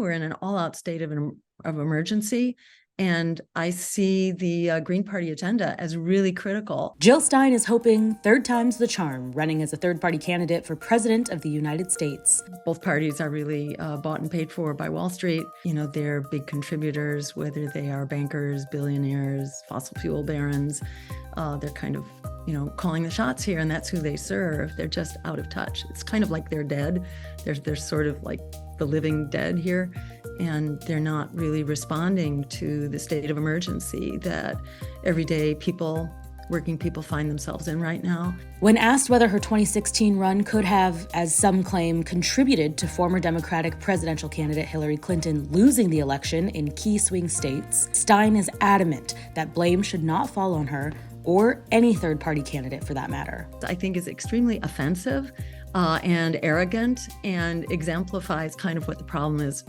we're in an all-out state of emergency. And I see the Green Party agenda as really critical. Jill Stein is hoping third time's the charm, running as a third-party candidate for President of the United States. Both parties are really bought and paid for by Wall Street. You know, they're big contributors, whether they are bankers, billionaires, fossil fuel barons. They're kind of, calling the shots here, and that's who they serve. They're just out of touch. It's kind of like they're dead. They're sort of like the living dead here, and they're not really responding to the state of emergency that everyday working people find themselves in right now. When asked whether her 2016 run could have, as some claim, contributed to former Democratic presidential candidate Hillary Clinton losing the election in key swing states, Stein is adamant that blame should not fall on her or any third-party candidate for that matter. I think is extremely offensive and arrogant, and exemplifies kind of what the problem is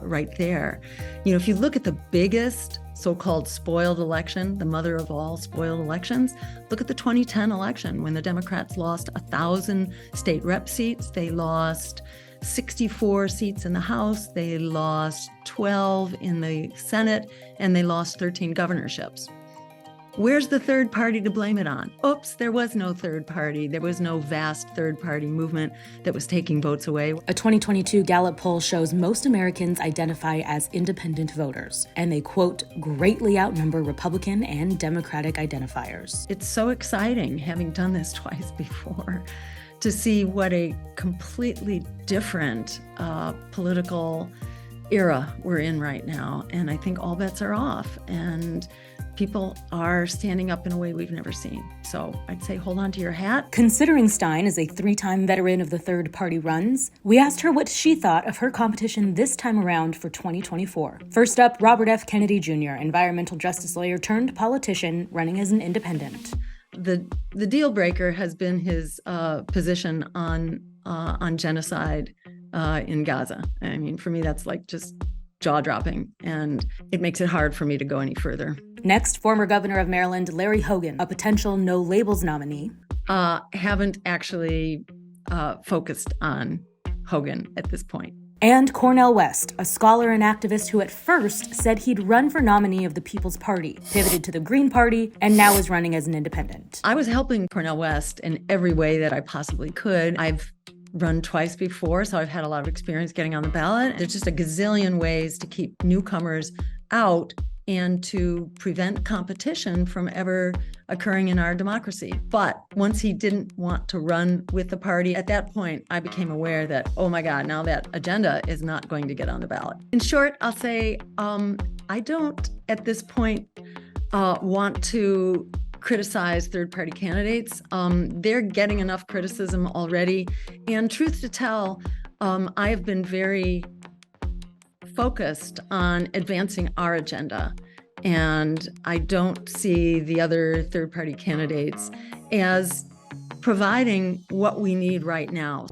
right there. If you look at the biggest so-called spoiled election, the mother of all spoiled elections, look at the 2010 election when the Democrats lost 1,000 state rep seats. They lost 64 seats in the House, they lost 12 in the Senate, and they lost 13 governorships. Where's the third party to blame it on? Oops, there was no third party. There was no vast third party movement that was taking votes away. A 2022 Gallup poll shows most Americans identify as independent voters, and they, quote, greatly outnumber Republican and Democratic identifiers. It's so exciting, having done this twice before, to see what a completely different political era we're in right now. And I think all bets are off, and people are standing up in a way we've never seen. So I'd say hold on to your hat. Considering Stein is a three-time veteran of the third-party runs, we asked her what she thought of her competition this time around for 2024. First up, Robert F. Kennedy Jr., environmental justice lawyer turned politician running as an independent. The deal breaker has been his position on genocide in Gaza. I mean, for me, that's like just jaw-dropping, and it makes it hard for me to go any further. Next, former governor of Maryland, Larry Hogan, a potential no labels nominee. Haven't actually focused on Hogan at this point. And Cornel West, a scholar and activist who at first said he'd run for nominee of the People's Party, pivoted to the Green Party, and now is running as an independent. I was helping Cornel West in every way that I possibly could. I've run twice before, so I've had a lot of experience getting on the ballot. There's just a gazillion ways to keep newcomers out and to prevent competition from ever occurring in our democracy. But once he didn't want to run with the party, at that point, I became aware that, oh my God, now that agenda is not going to get on the ballot. In short, I'll say I don't, at this point, want to criticize third-party candidates. They're getting enough criticism already. And truth to tell, I have been very focused on advancing our agenda. And I don't see the other third-party candidates as providing what we need right now.